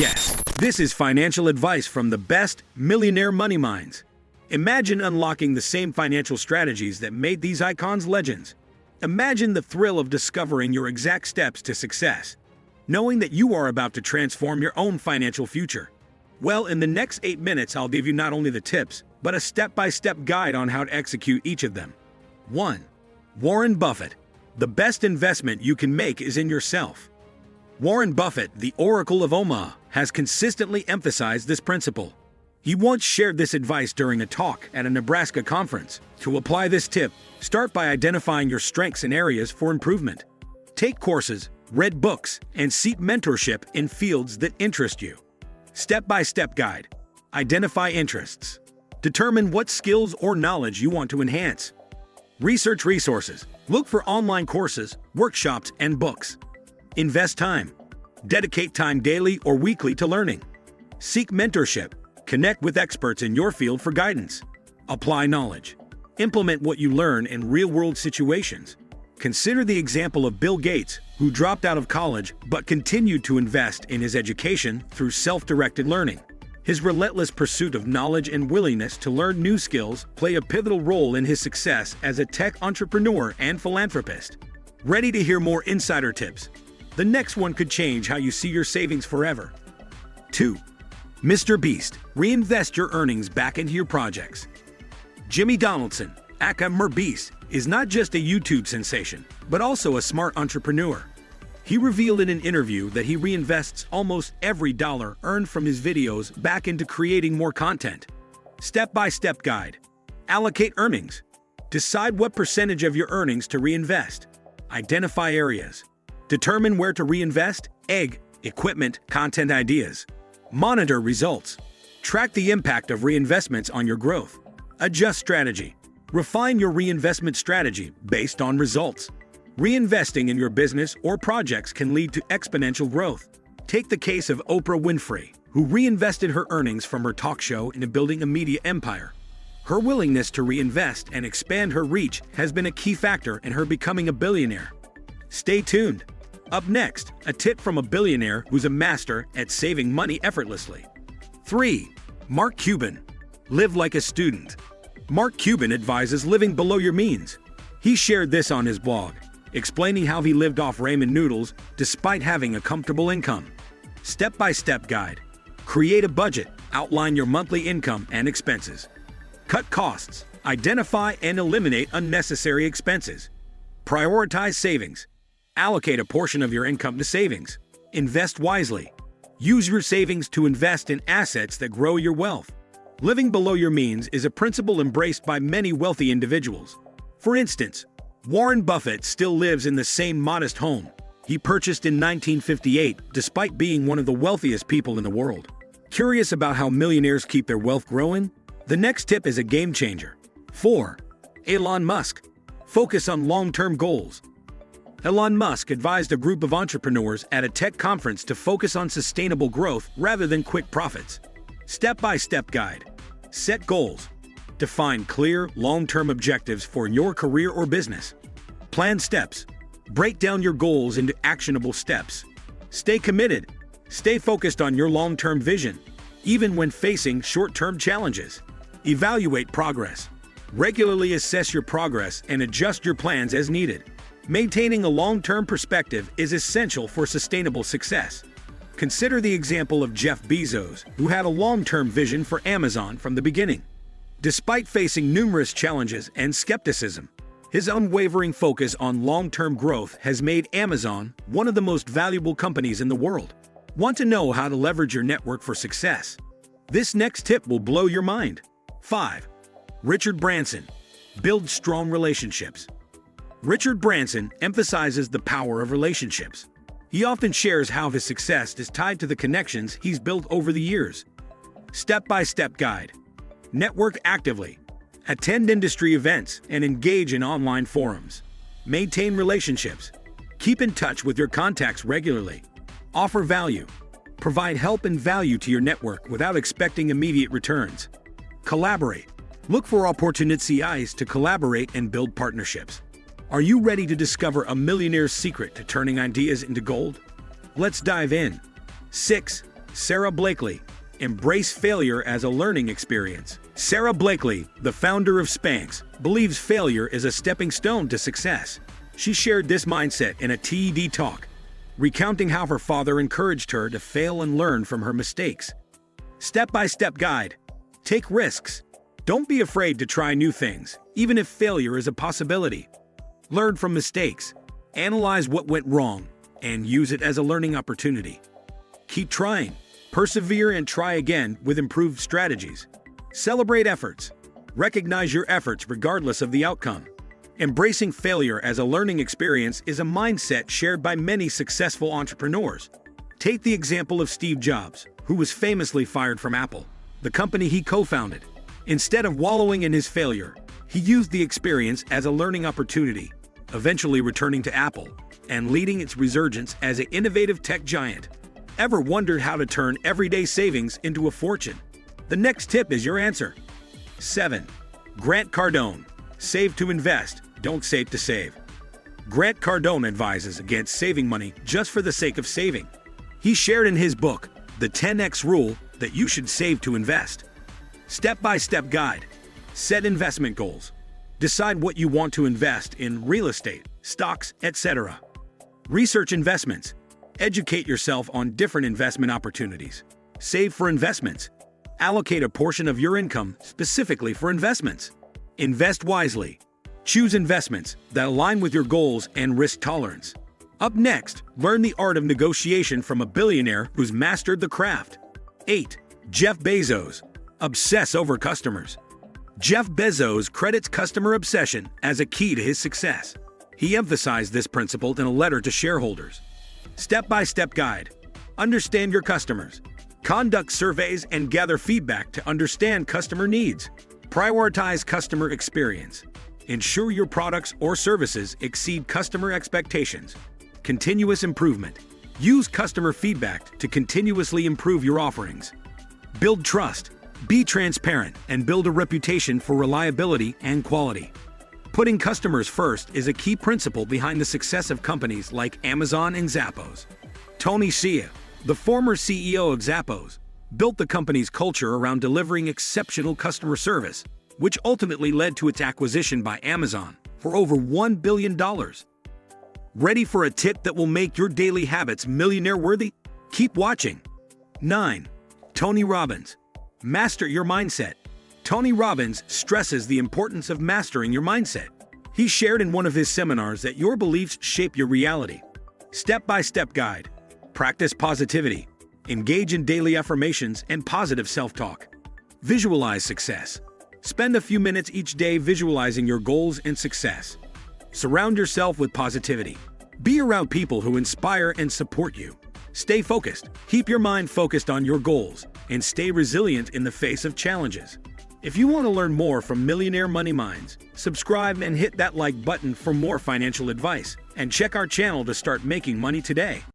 Yes, this is financial advice from the best Millionaire Money Minds. Imagine unlocking the same financial strategies that made these icons legends. Imagine the thrill of discovering your exact steps to success, knowing that you are about to transform your own financial future. Well, in the next 8 minutes, I'll give you not only the tips, but a step-by-step guide on how to execute each of them. 1. Warren Buffett. The best investment you can make is in yourself. Warren Buffett, the Oracle of Omaha, has consistently emphasized this principle. He once shared this advice during a talk at a Nebraska conference. To apply this tip, start by identifying your strengths and areas for improvement. Take courses, read books, and seek mentorship in fields that interest you. Step-by-step guide. Identify interests. Determine what skills or knowledge you want to enhance. Research resources. Look for online courses, workshops, and books. Invest time. Dedicate time daily or weekly to learning. Seek mentorship. Connect with experts in your field for guidance. Apply knowledge. Implement what you learn in real-world situations. Consider the example of Bill Gates, who dropped out of college but continued to invest in his education through self-directed learning. His relentless pursuit of knowledge and willingness to learn new skills play a pivotal role in his success as a tech entrepreneur and philanthropist. Ready to hear more insider tips? The next one could change how you see your savings forever. 2. Mr. Beast. Reinvest your earnings back into your projects. Jimmy Donaldson, aka Beast, is not just a YouTube sensation, but also a smart entrepreneur. He revealed in an interview that he reinvests almost every dollar earned from his videos back into creating more content. Step-by-step guide. Allocate earnings. Decide what percentage of your earnings to reinvest. Identify areas. Determine where to reinvest: equipment, content ideas. Monitor results. Track the impact of reinvestments on your growth. Adjust strategy. Refine your reinvestment strategy based on results. Reinvesting in your business or projects can lead to exponential growth. Take the case of Oprah Winfrey, who reinvested her earnings from her talk show into building a media empire. Her willingness to reinvest and expand her reach has been a key factor in her becoming a billionaire. Stay tuned. Up next, a tip from a billionaire who's a master at saving money effortlessly. 3. Mark Cuban. Live like a student. Mark Cuban advises living below your means. He shared this on his blog, explaining how he lived off ramen noodles despite having a comfortable income. Step-by-step guide. Create a budget. Outline your monthly income and expenses. Cut costs. Identify and eliminate unnecessary expenses. Prioritize savings. Allocate a portion of your income to savings. Invest wisely. Use your savings to invest in assets that grow your wealth. Living below your means is a principle embraced by many wealthy individuals. For instance, Warren Buffett still lives in the same modest home he purchased in 1958, despite being one of the wealthiest people in the world. Curious about how millionaires keep their wealth growing? The next tip is a game changer. 4. Elon Musk. Focus on long-term goals. Elon Musk advised a group of entrepreneurs at a tech conference to focus on sustainable growth rather than quick profits. Step-by-step guide. Set goals. Define clear, long-term objectives for your career or business. Plan steps. Break down your goals into actionable steps. Stay committed. Stay focused on your long-term vision, even when facing short-term challenges. Evaluate progress. Regularly assess your progress and adjust your plans as needed. Maintaining a long-term perspective is essential for sustainable success. Consider the example of Jeff Bezos, who had a long-term vision for Amazon from the beginning. Despite facing numerous challenges and skepticism, his unwavering focus on long-term growth has made Amazon one of the most valuable companies in the world. Want to know how to leverage your network for success? This next tip will blow your mind. 5. Richard Branson. Build strong relationships. Richard Branson emphasizes the power of relationships. He often shares how his success is tied to the connections he's built over the years. Step-by-step guide. Network actively. Attend industry events and engage in online forums. Maintain relationships. Keep in touch with your contacts regularly. Offer value. Provide help and value to your network without expecting immediate returns. Collaborate. Look for opportunities to collaborate and build partnerships. Are you ready to discover a millionaire's secret to turning ideas into gold? Let's dive in. 6. Sara Blakely. Embrace failure as a learning experience. Sara Blakely, the founder of Spanx, believes failure is a stepping stone to success. She shared this mindset in a TED Talk, recounting how her father encouraged her to fail and learn from her mistakes. Step-by-step guide. Take risks. Don't be afraid to try new things, even if failure is a possibility. Learn from mistakes. Analyze what went wrong, and use it as a learning opportunity. Keep trying. Persevere and try again with improved strategies. Celebrate efforts. Recognize your efforts regardless of the outcome. Embracing failure as a learning experience is a mindset shared by many successful entrepreneurs. Take the example of Steve Jobs, who was famously fired from Apple, the company he co-founded. Instead of wallowing in his failure, he used the experience as a learning opportunity, eventually returning to Apple and leading its resurgence as an innovative tech giant. Ever wondered how to turn everyday savings into a fortune? The next tip is your answer. 7. Grant Cardone. Save to invest, don't save to save. Grant Cardone advises against saving money just for the sake of saving. He shared in his book, The 10X Rule, that you should save to invest. Step-by-step guide. Set investment goals. Decide what you want to invest in real estate, stocks, etc. Research investments. Educate yourself on different investment opportunities. Save for investments. Allocate a portion of your income specifically for investments. Invest wisely. Choose investments that align with your goals and risk tolerance. Up next, learn the art of negotiation from a billionaire who's mastered the craft. 8. Jeff Bezos. Obsess over customers. Jeff Bezos credits customer obsession as a key to his success. He emphasized this principle in a letter to shareholders. Step-by-step guide. Understand your customers. Conduct surveys and gather feedback to understand customer needs. Prioritize customer experience. Ensure your products or services exceed customer expectations. Continuous improvement. Use customer feedback to continuously improve your offerings. Build trust. Be transparent and build a reputation for reliability and quality. Putting customers first is a key principle behind the success of companies like Amazon and Zappos. Tony Xia, the former CEO of Zappos, built the company's culture around delivering exceptional customer service, which ultimately led to its acquisition by Amazon for over $1 billion. Ready for a tip that will make your daily habits millionaire-worthy? Keep watching. 9. Tony Robbins. Master your mindset. Tony Robbins stresses the importance of mastering your mindset. He shared in one of his seminars that your beliefs shape your reality. Step-by-step guide. Practice positivity. Engage in daily affirmations and positive self-talk. Visualize success. Spend a few minutes each day visualizing your goals and success. Surround yourself with positivity. Be around people who inspire and support you. Stay focused. Keep your mind focused on your goals and stay resilient in the face of challenges. If you want to learn more from Millionaire Money Minds, subscribe and hit that like button for more financial advice, and check our channel to start making money today.